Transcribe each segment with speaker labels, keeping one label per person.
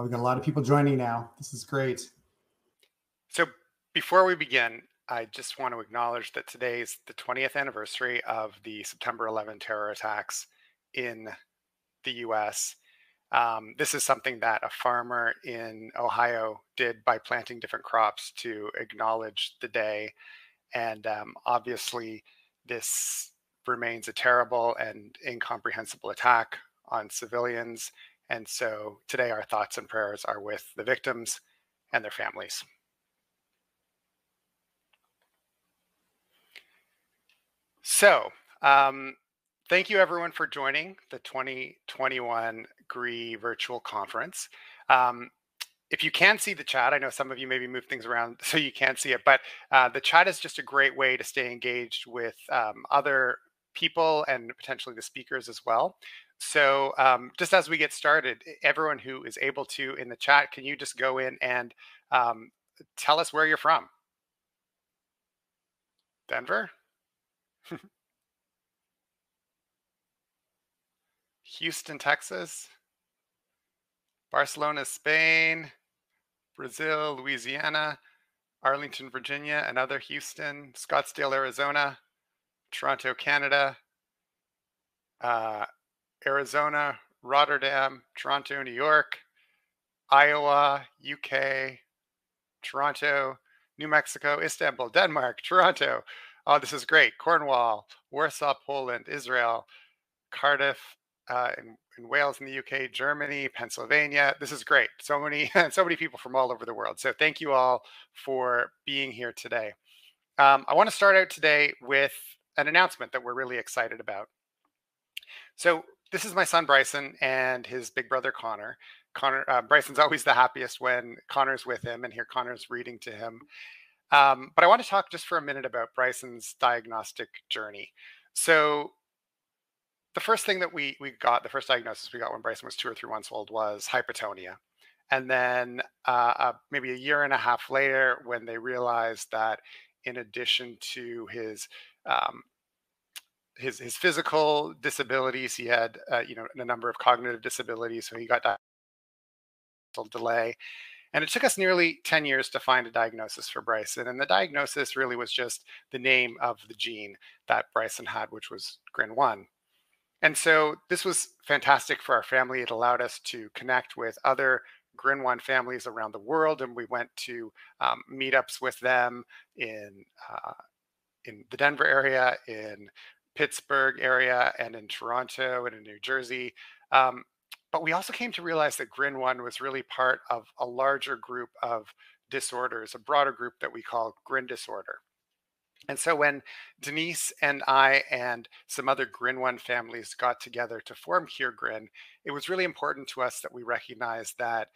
Speaker 1: Oh, we've got a lot of people joining now. This is great.
Speaker 2: So before we begin, I just want to acknowledge that today is the 20th anniversary of the September 11 terror attacks in the US. This is something that a farmer in Ohio did by planting different crops to acknowledge the day. And obviously, this remains a terrible and incomprehensible attack on civilians. And so today, our thoughts and prayers are with the victims and their families. So, thank you everyone for joining the 2021 GRI virtual conference. If you can see the chat, I know some of you maybe move things around so you can't see it, but the chat is just a great way to stay engaged with other people and potentially the speakers as well. So just as we get started, everyone who is able to in the chat, can you just go in and tell us where you're from? Denver? Houston, Texas? Barcelona, Spain? Brazil, Louisiana, Arlington, Virginia, another Houston, Scottsdale, Arizona, Toronto, Canada, Arizona, Rotterdam, Toronto, New York, Iowa, UK, Toronto, New Mexico, Istanbul, Denmark, Toronto. Oh, this is great. Cornwall, Warsaw, Poland, Israel, Cardiff, in Wales in the UK, Germany, Pennsylvania. This is great. So many, so many people from all over the world. So thank you all for being here today. I want to start out today with an announcement that we're really excited about. So this is my son Bryson and his big brother Connor. Bryson's always the happiest when Connor's with him, and here Connor's reading to him. But I want to talk just for a minute about Bryson's diagnostic journey. So the first thing that we got, the first diagnosis we got when Bryson was 2 or 3 months old was hypotonia. And then maybe a year and a half later, when they realized that in addition to his physical disabilities, he had a number of cognitive disabilities. So he got delay. And it took us nearly 10 years to find a diagnosis for Bryson. And the diagnosis really was just the name of the gene that Bryson had, which was GRIN1. And so this was fantastic for our family. It allowed us to connect with other GRIN1 families around the world. And we went to meetups with them in the Denver area, in Pittsburgh area, and in Toronto and in New Jersey. But we also came to realize that GRIN1 was really part of a larger group of disorders, a broader group that we call GRIN disorder. And so when Denise and I and some other GRIN1 families got together to form Cure GRIN, it was really important to us that we recognize that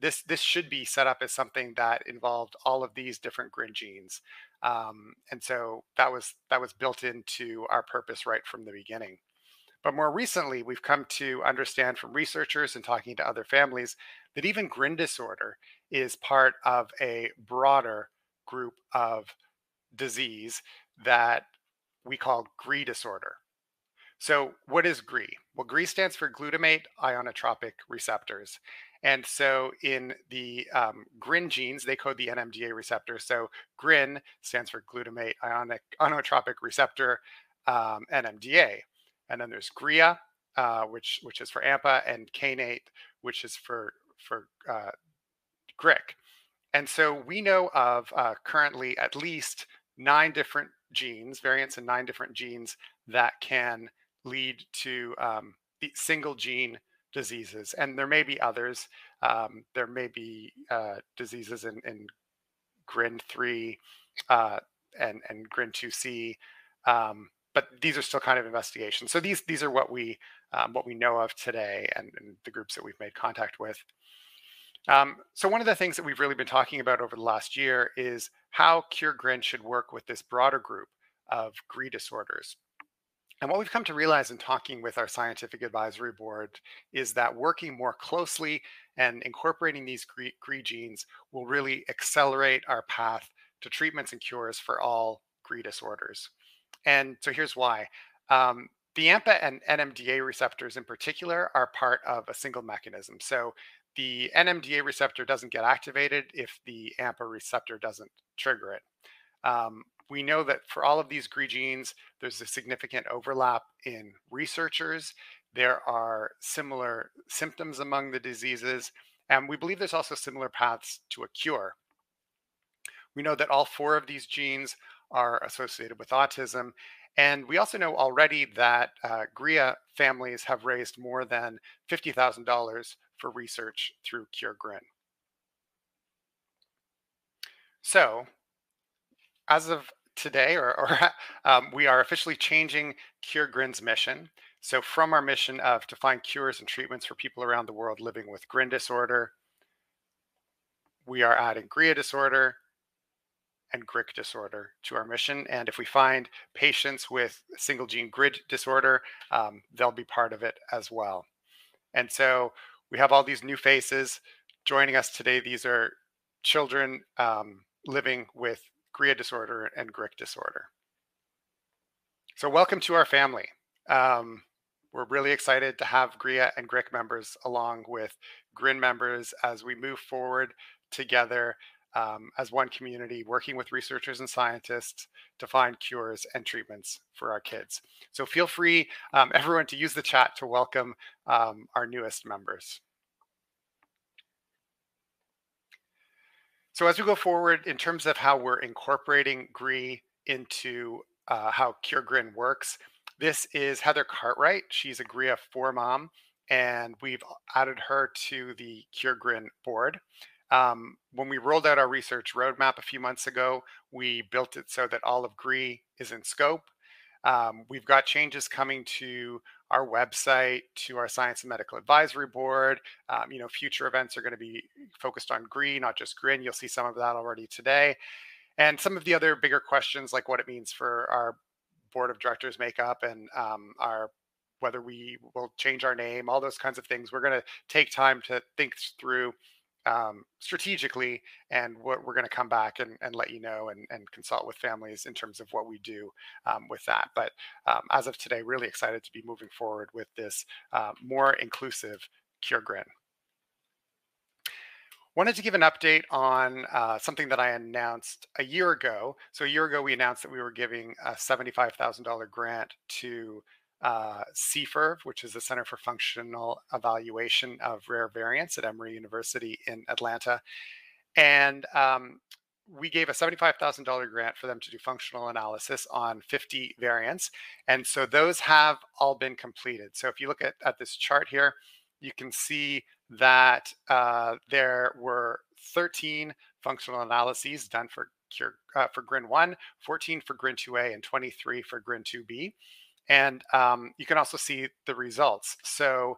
Speaker 2: this should be set up as something that involved all of these different GRIN genes. And so that was built into our purpose right from the beginning. But more recently, we've come to understand from researchers and talking to other families that even GRIN disorder is part of a broader group of disease that we call GRI disorder. So what is GRI? Well, GRI stands for glutamate ionotropic receptors. And so in the GRIN genes, they code the NMDA receptor. So GRIN stands for glutamate ionotropic receptor, NMDA. And then there's GRIA, which is for AMPA, and kainate, which is for GRIC. And so we know of currently at least 9 different genes, variants in 9 different genes that can lead to the single gene diseases. And there may be others. There may be diseases in GRIN3 and GRIN2C, but these are still kind of investigations. So these are what we know of today, and the groups that we've made contact with. So one of the things that we've really been talking about over the last year is how Cure GRIN should work with this broader group of GRI disorders. And what we've come to realize in talking with our scientific advisory board is that working more closely and incorporating these GRI genes will really accelerate our path to treatments and cures for all GRI disorders. And so here's why. The AMPA and NMDA receptors in particular are part of a single mechanism. So the NMDA receptor doesn't get activated if the AMPA receptor doesn't trigger it. We know that for all of these GRI genes, there's a significant overlap in researchers. There are similar symptoms among the diseases, and we believe there's also similar paths to a cure. We know that all 4 of these genes are associated with autism. And we also know already that GRIA families have raised more than $50,000 for research through Cure GRIN. So as of today, we are officially changing Cure GRIN's mission. So from our mission of to find cures and treatments for people around the world living with GRIN disorder, we are adding GRIA disorder and GRIC disorder to our mission. And if we find patients with single gene GRID disorder, they'll be part of it as well. And so we have all these new faces joining us today. These are children living with GRIA disorder and GRIC disorder. So welcome to our family. We're really excited to have GRIA and GRIC members along with GRIN members as we move forward together as one community, working with researchers and scientists to find cures and treatments for our kids. So feel free, everyone, to use the chat to welcome our newest members. So as we go forward in terms of how we're incorporating GRI into how Cure GRIN works, this is Heather Cartwright. She's a GRIA 4 mom, and we've added her to the Cure GRIN board. When we rolled out our research roadmap a few months ago, we built it so that all of GRI is in scope. We've got changes coming to our website, to our Science and Medical Advisory Board. Future events are going to be focused on GRI, not just GRIN. You'll see some of that already today. And some of the other bigger questions, like what it means for our board of directors makeup and whether we will change our name, all those kinds of things. We're going to take time to think through strategically, and what we're going to come back and let you know and consult with families in terms of what we do with that. But as of today, really excited to be moving forward with this more inclusive Cure GRIN. Wanted to give an update on something that I announced a year ago. So a year ago, we announced that we were giving a $75,000 grant to CFIRV, which is the Center for Functional Evaluation of Rare Variants at Emory University in Atlanta. And we gave a $75,000 grant for them to do functional analysis on 50 variants. And so those have all been completed. So if you look at this chart here, you can see that there were 13 functional analyses done for GRIN 1, 14 for GRIN 2A, and 23 for GRIN 2B. And you can also see the results. So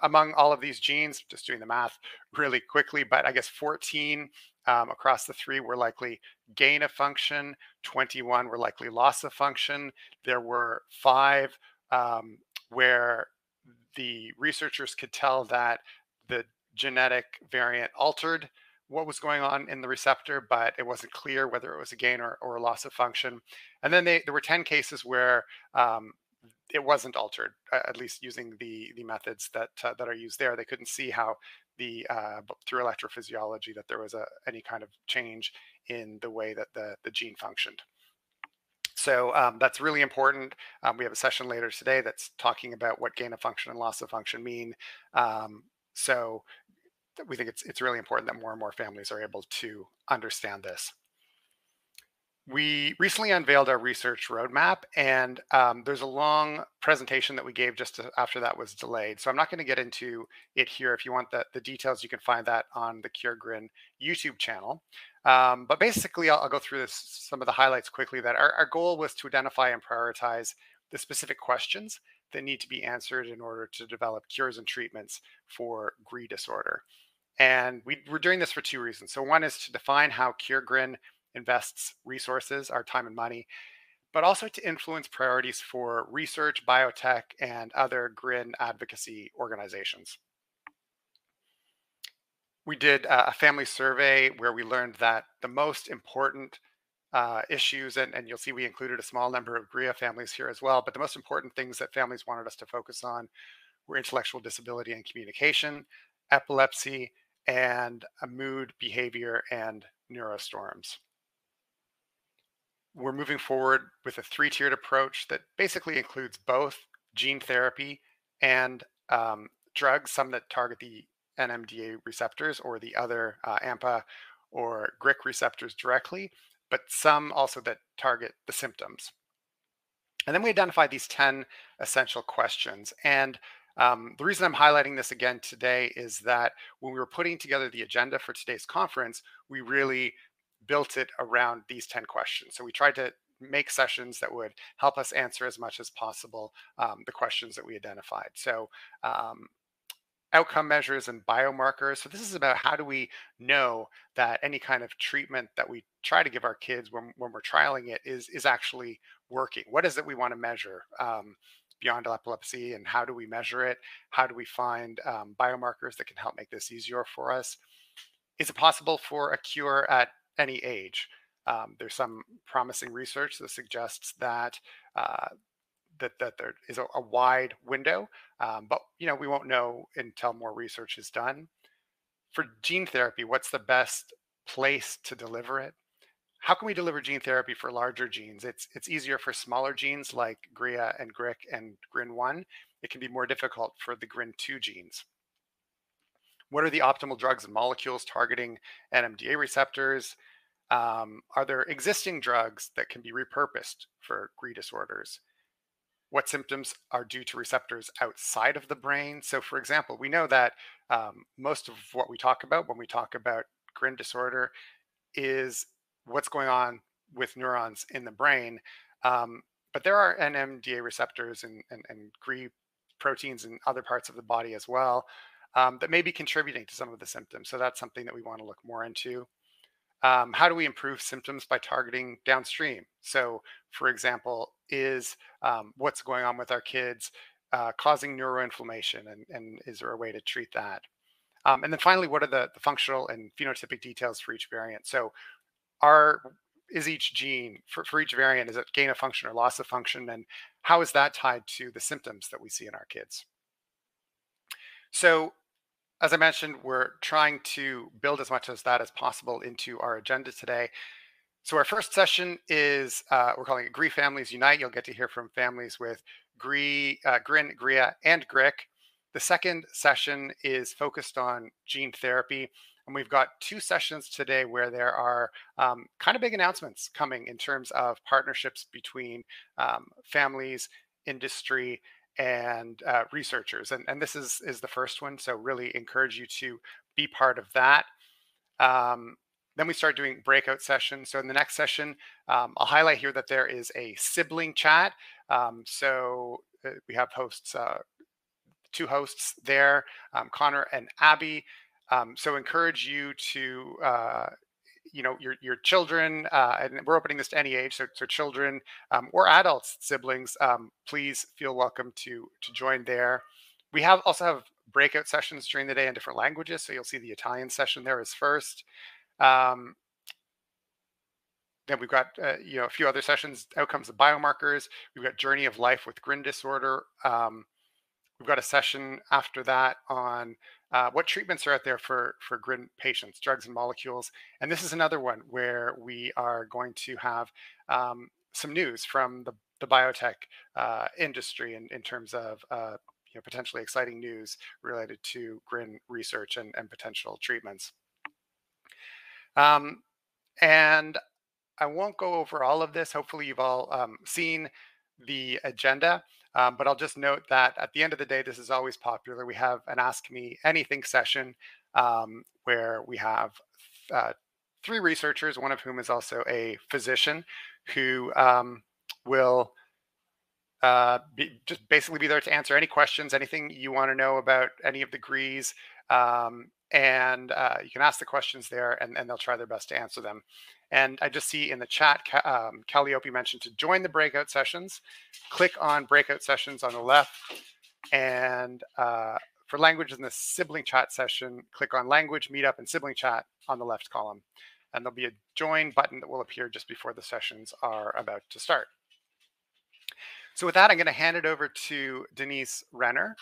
Speaker 2: among all of these genes, just doing the math really quickly, but I guess 14 across the 3 were likely gain of function, 21 were likely loss of function. There were 5 where the researchers could tell that the genetic variant altered what was going on in the receptor, but it wasn't clear whether it was a gain or a loss of function. And then there were 10 cases where it wasn't altered, at least using the methods that are used there. They couldn't see how through electrophysiology that there was any kind of change in the way that the gene functioned. So that's really important. We have a session later today that's talking about what gain of function and loss of function mean. So we think it's really important that more and more families are able to understand this. We recently unveiled our research roadmap, and there's a long presentation that we gave just after that was delayed. So I'm not going to get into it here. If you want the details, you can find that on the Cure GRIN YouTube channel. But basically, I'll go through some of the highlights quickly. That our goal was to identify and prioritize the specific questions that need to be answered in order to develop cures and treatments for GRI disorder. And we're doing this for 2 reasons. So one is to define how Cure GRIN invests resources, our time and money, but also to influence priorities for research, biotech, and other GRIN advocacy organizations. We did a family survey where we learned that the most important issues, and you'll see we included a small number of GRIA families here as well, but the most important things that families wanted us to focus on were intellectual disability and communication, epilepsy, and mood, behavior, and neurostorms. We're moving forward with a three-tiered approach that basically includes both gene therapy and drugs, some that target the NMDA receptors or the other AMPA or GRIC receptors directly, but some also that target the symptoms. And then we identified these 10 essential questions. And the reason I'm highlighting this again today is that when we were putting together the agenda for today's conference, we really built it around these 10 questions. So we tried to make sessions that would help us answer as much as possible the questions that we identified. So outcome measures and biomarkers. So this is about how do we know that any kind of treatment that we try to give our kids when we're trialing it is actually working. What is it we want to measure beyond epilepsy, and how do we measure it? How do we find biomarkers that can help make this easier for us? Is it possible for a cure at any age? There's some promising research that suggests that that there is a wide window, but we won't know until more research is done. For gene therapy, what's the best place to deliver it? How can we deliver gene therapy for larger genes? It's easier for smaller genes like GRIA and GRIC and GRIN1. It can be more difficult for the GRIN2 genes. What are the optimal drugs and molecules targeting NMDA receptors? Are there existing drugs that can be repurposed for GRI disorders? What symptoms are due to receptors outside of the brain? So for example, we know that most of what we talk about when we talk about GRIN disorder is what's going on with neurons in the brain. But there are NMDA receptors and GRI proteins in other parts of the body as well that may be contributing to some of the symptoms. So that's something that we want to look more into. How do we improve symptoms by targeting downstream? So, for example, is what's going on with our kids causing neuroinflammation, and is there a way to treat that? And then finally, what are the functional and phenotypic details for each variant? So, is each gene for each variant, is it gain of function or loss of function, and how is that tied to the symptoms that we see in our kids? So, as I mentioned, we're trying to build as much as that as possible into our agenda today. So our first session is, we're calling it GRI Families Unite. You'll get to hear from families with GRIN, GRIA, and GRIC. The second session is focused on gene therapy. And we've got two sessions today where there are kind of big announcements coming in terms of partnerships between families, industry, and researchers. And this is the first one. So really encourage you to be part of that. Then we start doing breakout sessions. So in the next session, I'll highlight here that there is a sibling chat. We have hosts, two hosts there, Connor and Abby. So encourage you to your children, and we're opening this to any age, so children or adults, siblings, please feel welcome to join there. We also have breakout sessions during the day in different languages, so you'll see the Italian session there is first. Then we've got a few other sessions, outcomes of biomarkers. We've got journey of life with GRIN disorder. We've got a session after that on what treatments are out there for GRIN patients, drugs and molecules. And this is another one where we are going to have some news from the biotech industry in terms of potentially exciting news related to GRIN research and potential treatments. And I won't go over all of this. Hopefully you've all seen the agenda. But I'll just note that at the end of the day, this is always popular. We have an Ask Me Anything session where we have three researchers, one of whom is also a physician, who will just basically be there to answer any questions, anything you want to know about any of the GRIs. And you can ask the questions there, and they'll try their best to answer them. And I just see in the chat, Calliope mentioned to join the breakout sessions. Click on breakout sessions on the left. And for language in the sibling chat session, click on language, meetup, and sibling chat on the left column. And there'll be a join button that will appear just before the sessions are about to start. So with that, I'm going to hand it over to Denise Renner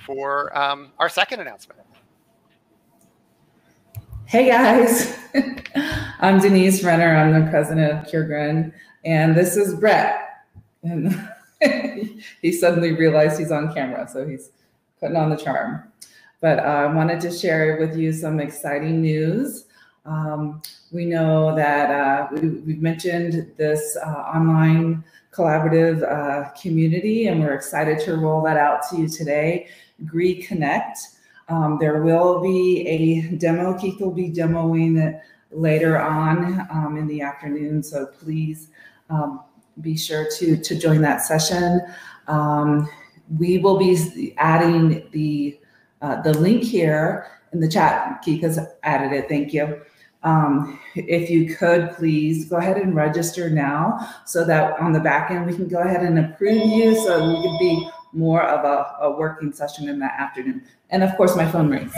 Speaker 2: for our second announcement.
Speaker 3: Hey guys, I'm Denise Renner. I'm the president of GRIN, and this is Brett. And he suddenly realized he's on camera, so he's putting on the charm. But I wanted to share with you some exciting news. We know that we've mentioned this online collaborative community, and we're excited to roll that out to you today, GRIN Connect. There will be a demo. Keith will be demoing it later on in the afternoon, so please be sure to join that session. We will be adding the link here in the chat. Keith has added it, thank you. If you could please go ahead and register now so that on the back end we can go ahead and approve you so we could be more of a working session in that afternoon. And of course, my phone rings.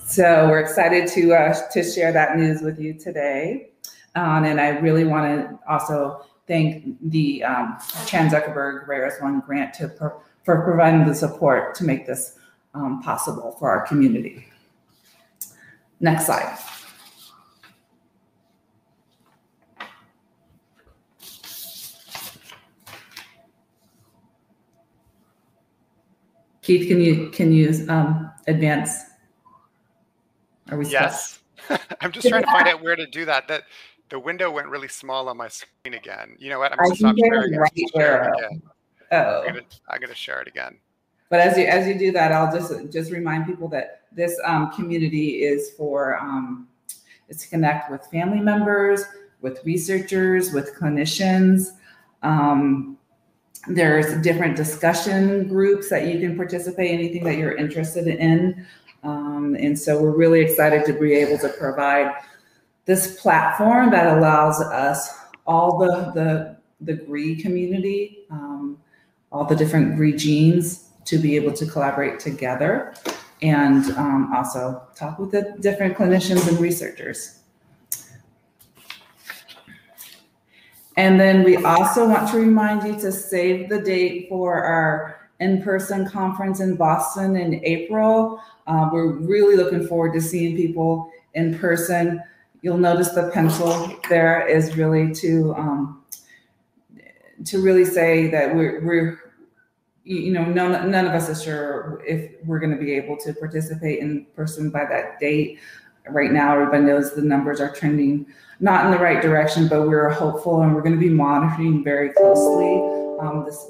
Speaker 3: So we're excited to share that news with you today. And I really want to also thank the Chan Zuckerberg Rare as One grant for providing the support to make this possible for our community. Next slide. Keith, can you advance? Are we stuck?
Speaker 2: Yes. I'm just trying to find out where to do that. The window went really small on my screen again. You know what? I'm going to stop sharing it. Share it again.
Speaker 3: Oh.
Speaker 2: I'm going to share it again.
Speaker 3: But as you do that, I'll just remind people that this community is for it's to connect with family members, with researchers, with clinicians. There's different discussion groups that you can participate, anything that you're interested in. And so we're really excited to be able to provide this platform that allows us, all the GRIN community, all the different GRIN genes, to be able to collaborate together and also talk with the different clinicians and researchers. And then we also want to remind you to save the date for our in-person conference in Boston in April. We're really looking forward to seeing people in person. You'll notice the pencil there is really to really say that we're you know, none of us is sure if we're going to be able to participate in person by that date. Right now, everybody knows the numbers are trending not in the right direction, but we're hopeful, and we're going to be monitoring very closely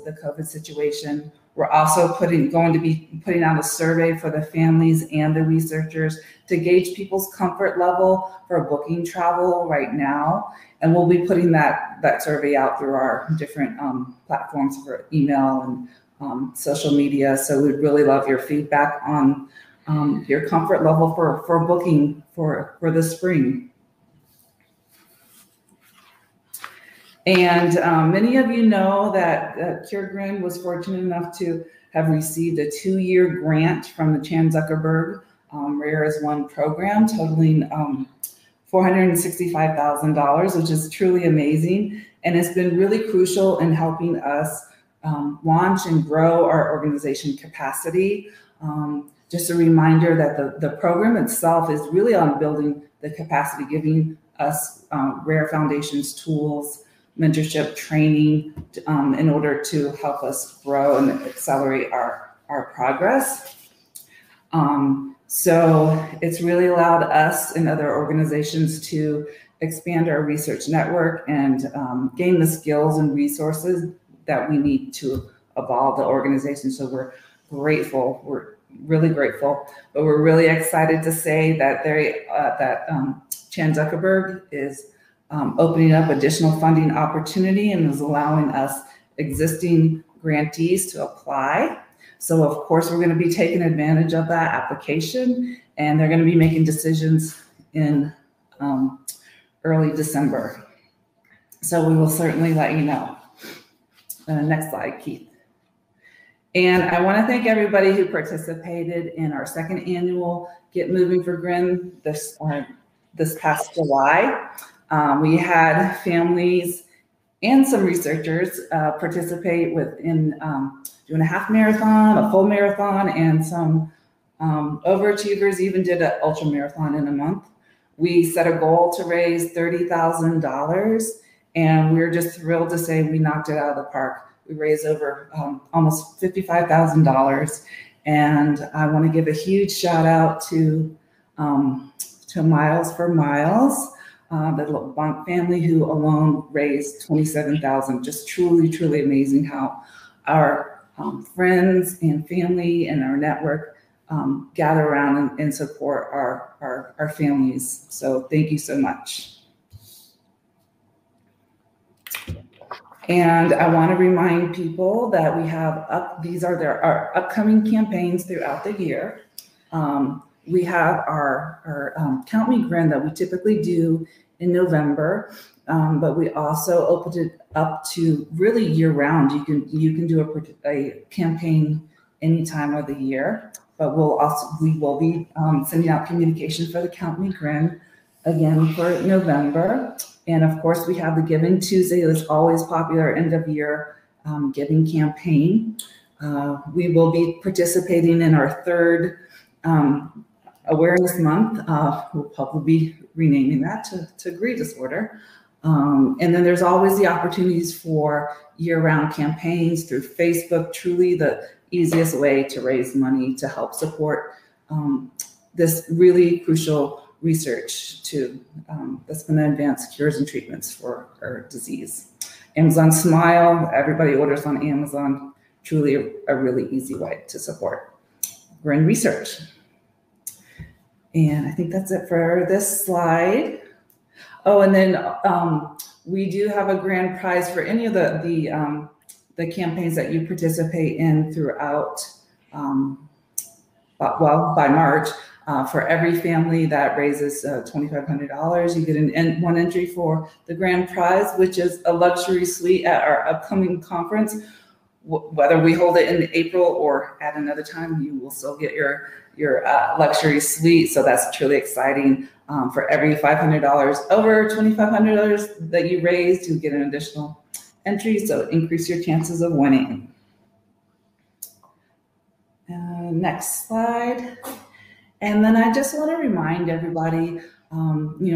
Speaker 3: the COVID situation. We're also going to be putting out a survey for the families and the researchers to gauge people's comfort level for booking travel right now. And we'll be putting that survey out through our different platforms for email and social media. So we'd really love your feedback on your comfort level for booking for the spring. And many of you know that GRIN was fortunate enough to have received a 2-year grant from the Chan Zuckerberg Rare as One program, totaling $465,000, which is truly amazing. And it's been really crucial in helping us launch and grow our organization capacity. Just a reminder that the program itself is really on building the capacity, giving us Rare Foundation's tools, mentorship, training in order to help us grow and accelerate our progress. So it's really allowed us and other organizations to expand our research network and gain the skills and resources that we need to evolve the organization. So we're grateful. We're really grateful, but we're really excited to say that Chan Zuckerberg is opening up additional funding opportunity and is allowing us existing grantees to apply. So of course, we're going to be taking advantage of that application, and they're going to be making decisions in early December. So we will certainly let you know. Next slide, Keith. And I want to thank everybody who participated in our second annual Get Moving for GRIN this past July. We had families and some researchers participate in doing a half marathon, a full marathon, and some overachievers even did an ultra marathon in a month. We set a goal to raise $30,000, and we're just thrilled to say we knocked it out of the park. We raised over almost $55,000, and I want to give a huge shout out to Miles for Miles, the little Bonk family, who alone raised $27,000. Just truly, truly amazing how our friends and family and our network gather around and support our families. So thank you so much. And I want to remind people that we have these are our upcoming campaigns throughout the year. We have our Count Me GRIN that we typically do in November, but we also opened it up to really year round. You can do a campaign any time of the year, but we will be sending out communication for the Count Me GRIN again for November. And of course, we have the Giving Tuesday that's always popular end of year giving campaign. We will be participating in our third awareness month. We'll probably be renaming that to Grief Disorder. And then there's always the opportunities for year-round campaigns through Facebook, truly the easiest way to raise money to help support this really crucial research that's going to advance cures and treatments for our disease. Amazon Smile, everybody orders on Amazon, truly a really easy way to support GRIN research. And I think that's it for this slide. Oh, and then we do have a grand prize for any of the campaigns that you participate in throughout, by March. For every family that raises $2,500, you get one entry for the grand prize, which is a luxury suite at our upcoming conference. Whether we hold it in April or at another time, you will still get your luxury suite. So that's truly exciting. For every $500 over $2,500 that you raise, you get an additional entry. So increase your chances of winning. Next slide. And then I just want to remind everybody,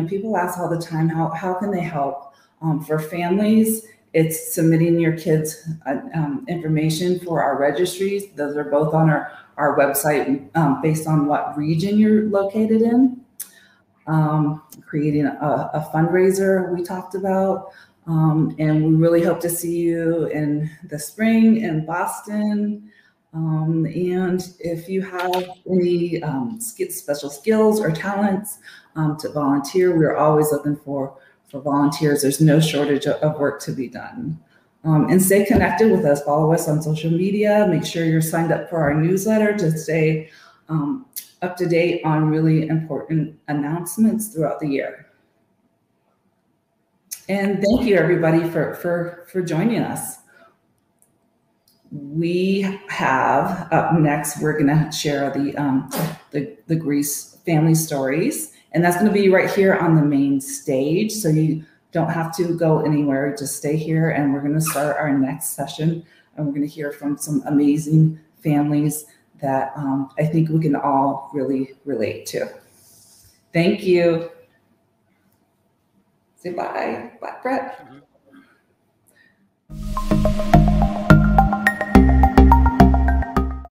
Speaker 3: people ask all the time, how can they help? For families, it's submitting your kids' information for our registries. Those are both on our website based on what region you're located in. Creating a fundraiser we talked about. And we really hope to see you in the spring in Boston. And if you have any special skills or talents to volunteer, we're always looking for volunteers. There's no shortage of work to be done. And stay connected with us. Follow us on social media. Make sure you're signed up for our newsletter to stay up to date on really important announcements throughout the year. And thank you, everybody, for joining us. We have up next, we're going to share the Greece family stories, and that's going to be right here on the main stage. So you don't have to go anywhere, just stay here, and we're going to start our next session, and we're going to hear from some amazing families that I think we can all really relate to. Thank you. Say bye. Bye, Brett.